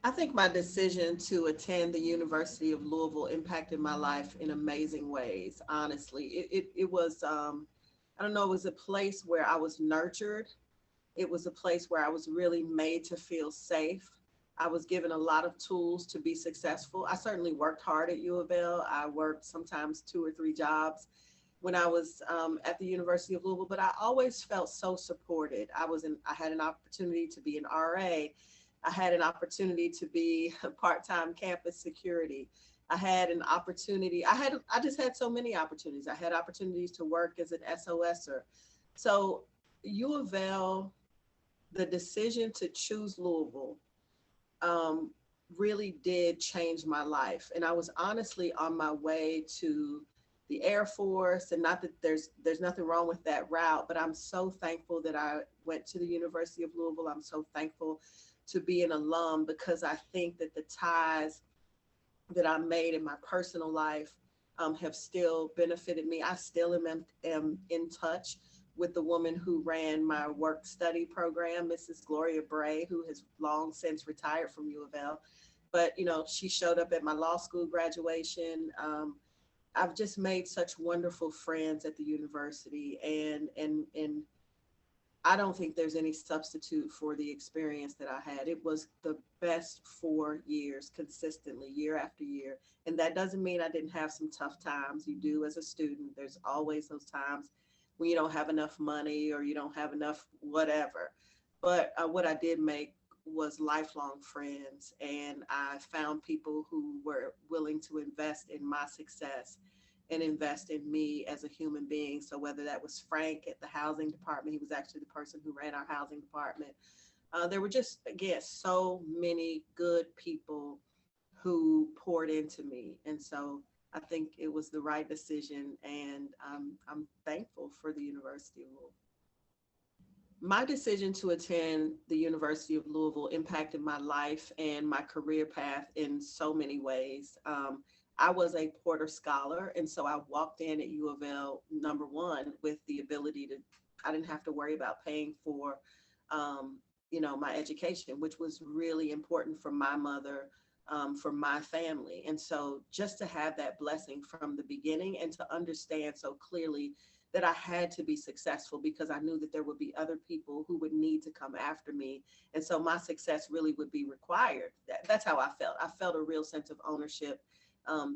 I think my decision to attend the University of Louisville impacted my life in amazing ways. Honestly, it was I don't know, it was a place where I was nurtured. It was a place where I was really made to feel safe. I was given a lot of tools to be successful. I certainly worked hard at U of L. I worked sometimes two or three jobs when I was at the University of Louisville, but I always felt so supported. I had an opportunity to be an RA. I had an opportunity to be a part-time campus security. I had an opportunity. I just had so many opportunities. I had opportunities to work as an SOSer. So U of L, the decision to choose Louisville um, really did change my life. And I was honestly on my way to the Air Force, and not that there's nothing wrong with that route, but I'm so thankful that I went to the University of Louisville. I'm so thankful to be an alum because I think that the ties that I made in my personal life have still benefited me. I still am in touch with the woman who ran my work study program, Mrs. Gloria Bray, who has long since retired from U of L. But you know, she showed up at my law school graduation. I've just made such wonderful friends at the university, and I don't think there's any substitute for the experience that I had. It was the best 4 years consistently, year after year. And that doesn't mean I didn't have some tough times. You do as a student. There's always those times when you don't have enough money or you don't have enough whatever. But what I did make was lifelong friends, and I found people who were willing to invest in my success and invest in me as a human being. So whether that was Frank at the housing department, he was actually the person who ran our housing department. There were just, again, so many good people who poured into me. And so I think it was the right decision. And I'm thankful for the University of Louisville. My decision to attend the University of Louisville impacted my life and my career path in so many ways. I was a Porter Scholar, and so I walked in at U of L, number one, with the ability to, I didn't have to worry about paying for, um, my education, which was really important for my mother, for my family. And so just to have that blessing from the beginning and to understand so clearly that I had to be successful because I knew that there would be other people who would need to come after me. And so my success really would be required. That's how I felt. I felt a real sense of ownership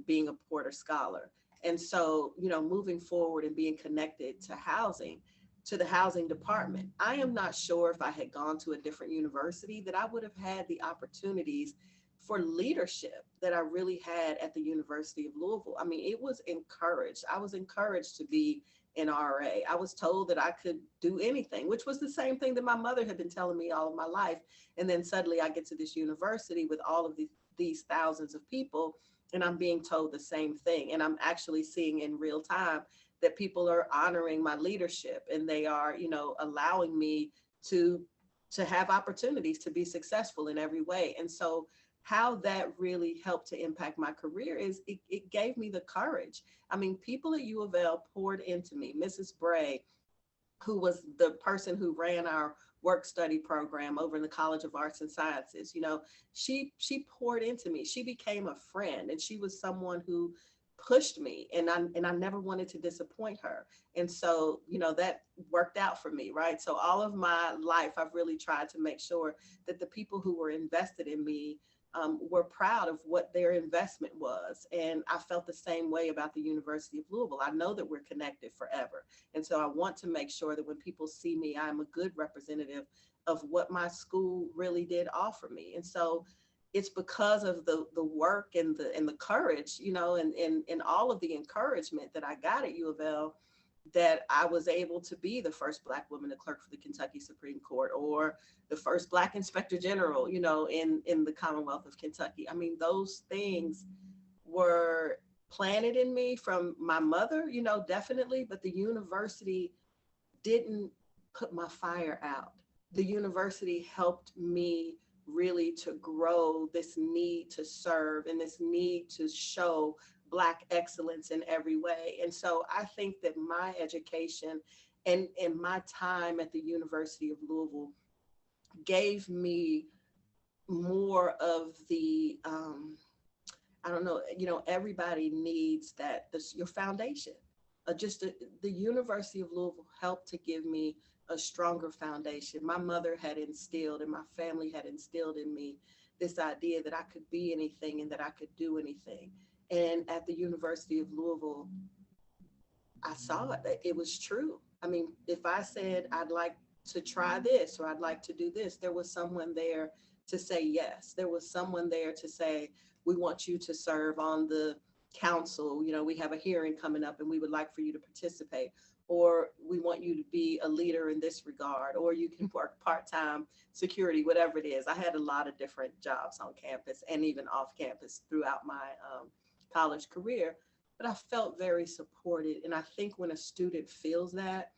being a Porter Scholar. And so, moving forward and being connected to housing, to the housing department, I am not sure if I had gone to a different university that I would have had the opportunities for leadership that I really had at the University of Louisville. I mean, it was encouraged. I was encouraged to be an RA. I was told that I could do anything, which was the same thing that my mother had been telling me all of my life. And then suddenly I get to this university with all of these thousands of people, and I'm being told the same thing. And I'm actually seeing in real time that people are honoring my leadership, and they are, allowing me to have opportunities to be successful in every way. And so how that really helped to impact my career is it gave me the courage. I mean, people at U of L poured into me. Mrs. Bray, who was the person who ran our work study program over in the College of Arts and Sciences, she poured into me. She became a friend, and she was someone who pushed me, and I never wanted to disappoint her. And so, that worked out for me, right? So all of my life, I've really tried to make sure that the people who were invested in me were proud of what their investment was. And I felt the same way about the University of Louisville. I know that we're connected forever. And so I want to make sure that when people see me, I'm a good representative of what my school really did offer me. And so it's because of the work and the courage, and all of the encouragement that I got at U of L, that I was able to be the first Black woman to clerk for the Kentucky Supreme Court, or the first Black Inspector General, in the Commonwealth of Kentucky. I mean, those things were planted in me from my mother, definitely, but the university didn't put my fire out. The university helped me really to grow this need to serve and this need to show Black excellence in every way. And so I think that my education and my time at the University of Louisville gave me more of the I don't know, everybody needs that, your foundation. The University of Louisville helped to give me a stronger foundation. My mother had instilled and my family had instilled in me this idea that I could be anything and that I could do anything. And at the University of Louisville, I saw it. It was true. I mean, if I said I'd like to try this or I'd like to do this, there was someone there to say yes. There was someone there to say, we want you to serve on the council. We have a hearing coming up and we would like for you to participate. Or we want you to be a leader in this regard, or you can work part time security, whatever it is. I had a lot of different jobs on campus and even off campus throughout my college career, but I felt very supported. And I think when a student feels that,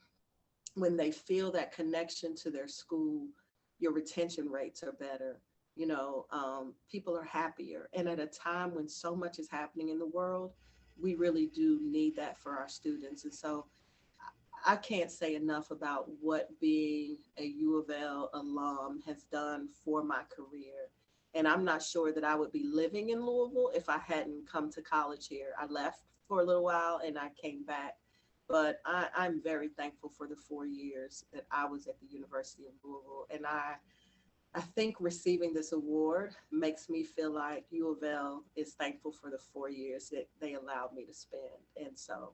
when they feel that connection to their school, your retention rates are better. People are happier. And at a time when so much is happening in the world, we really do need that for our students. And so I can't say enough about what being a U of L alum has done for my career. And I'm not sure that I would be living in Louisville if I hadn't come to college here. I left for a little while and I came back. But I'm very thankful for the 4 years that I was at the University of Louisville. And I think receiving this award makes me feel like U of L is thankful for the 4 years that they allowed me to spend. And so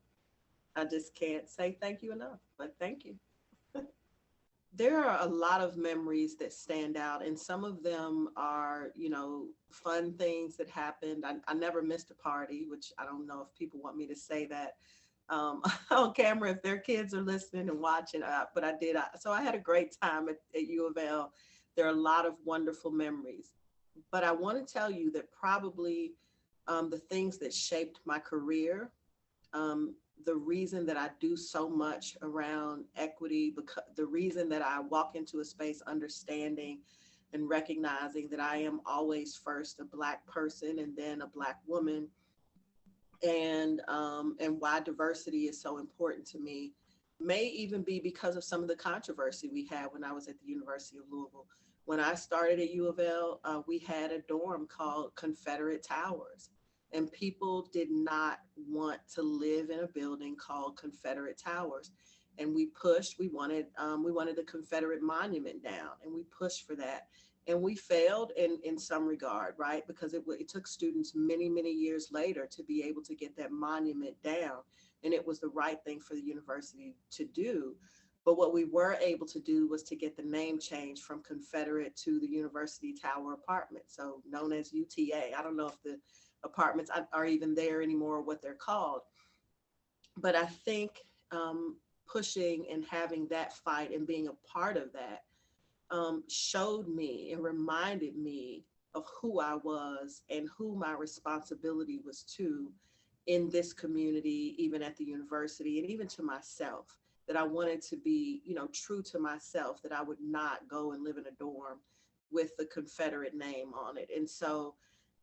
I just can't say thank you enough, but thank you. There are a lot of memories that stand out, and some of them are, fun things that happened. I never missed a party, which I don't know if people want me to say that on camera if their kids are listening and watching, but I did. So I had a great time at U of L. There are a lot of wonderful memories, but I want to tell you that probably the things that shaped my career, the reason that I do so much around equity, because the reason that I walk into a space understanding and recognizing that I am always first a Black person and then a Black woman, and why diversity is so important to me, may even be because of some of the controversy we had when I was at the University of Louisville. When I started at U of L, we had a dorm called Confederate Towers, and people did not want to live in a building called Confederate Towers. And we wanted the Confederate monument down, and we pushed for that. And we failed in some regard, right? Because it took students many, many years later to be able to get that monument down. And it was the right thing for the university to do. But what we were able to do was to get the name changed from Confederate to the University Tower Apartment, so known as UTA. I don't know if the apartments are even there anymore, or what they're called. But I think pushing and having that fight and being a part of that showed me and reminded me of who I was and who my responsibility was to in this community, even at the university, and even to myself, that I wanted to be, true to myself, that I would not go and live in a dorm with the Confederate name on it. And so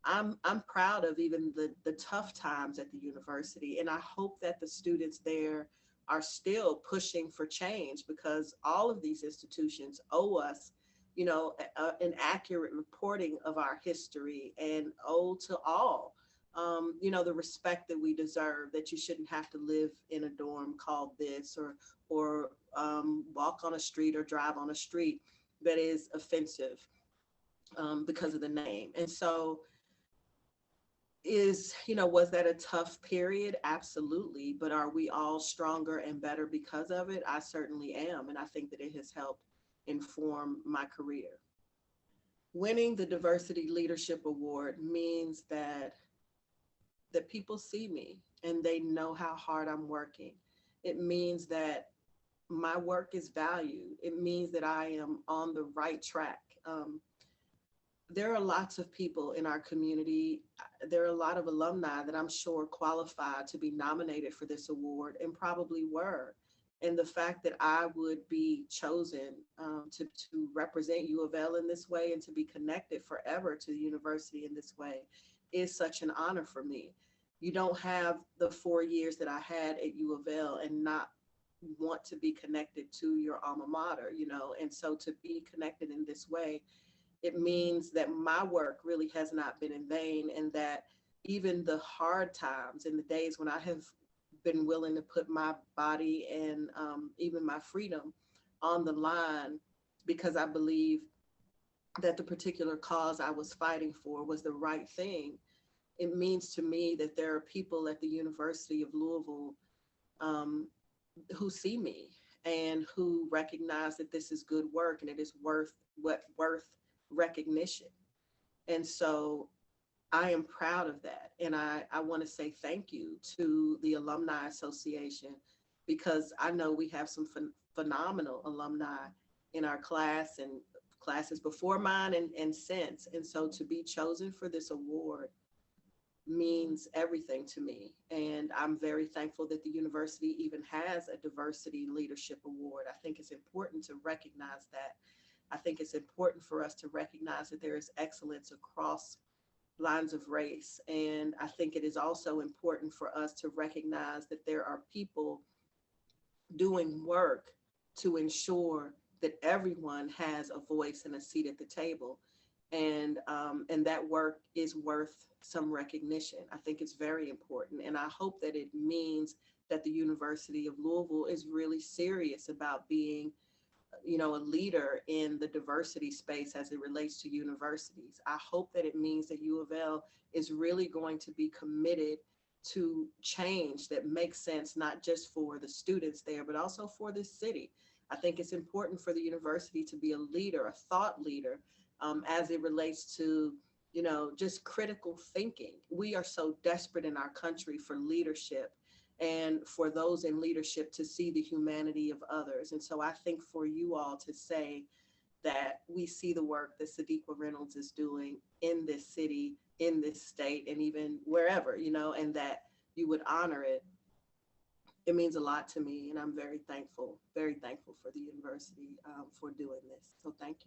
I'm proud of even the tough times at the university. And I hope that the students there are still pushing for change, because all of these institutions owe us, an accurate reporting of our history, and owe to all, the respect that we deserve, that you shouldn't have to live in a dorm called this, or walk on a street or drive on a street that is offensive because of the name. And so was that a tough period? Absolutely. But are we all stronger and better because of it? I certainly am. And I think that it has helped inform my career. Winning the Diversity Leadership Award means that people see me and they know how hard I'm working. It means that my work is valued. It means that I am on the right track. There are lots of people in our community. There are a lot of alumni that I'm sure qualified to be nominated for this award, and probably were. And the fact that I would be chosen to represent U of L in this way, and to be connected forever to the university in this way, is such an honor for me. You don't have the 4 years that I had at U of L and not want to be connected to your alma mater, and so to be connected in this way It means that my work really has not been in vain, and that even the hard times and the days when I have been willing to put my body and even my freedom on the line because I believe that the particular cause I was fighting for was the right thing. It means to me that there are people at the University of Louisville um, who see me and who recognize that this is good work and it is worth recognition. And so I am proud of that. And I want to say thank you to the Alumni Association because I know we have some phenomenal alumni in our class and classes before mine and since. And so to be chosen for this award means everything to me. And I'm very thankful that the university even has a diversity leadership award. I think it's important to recognize that. I think it's important for us to recognize that there is excellence across lines of race. And I think it is also important for us to recognize that there are people doing work to ensure that everyone has a voice and a seat at the table. And that work is worth some recognition. I think it's very important. And I hope that it means that the University of Louisville is really serious about being, a leader in the diversity space as it relates to universities. I hope that it means that U of L is really going to be committed to change that makes sense, not just for the students there, but also for this city. I think it's important for the university to be a leader, a thought leader, as it relates to, just critical thinking. We are so desperate in our country for leadership and for those in leadership to see the humanity of others. And so I think for you all to say that we see the work that Sadiqa Reynolds is doing in this city, in this state, and even wherever, and that you would honor it, it means a lot to me. And I'm very thankful for the university for doing this. So thank you.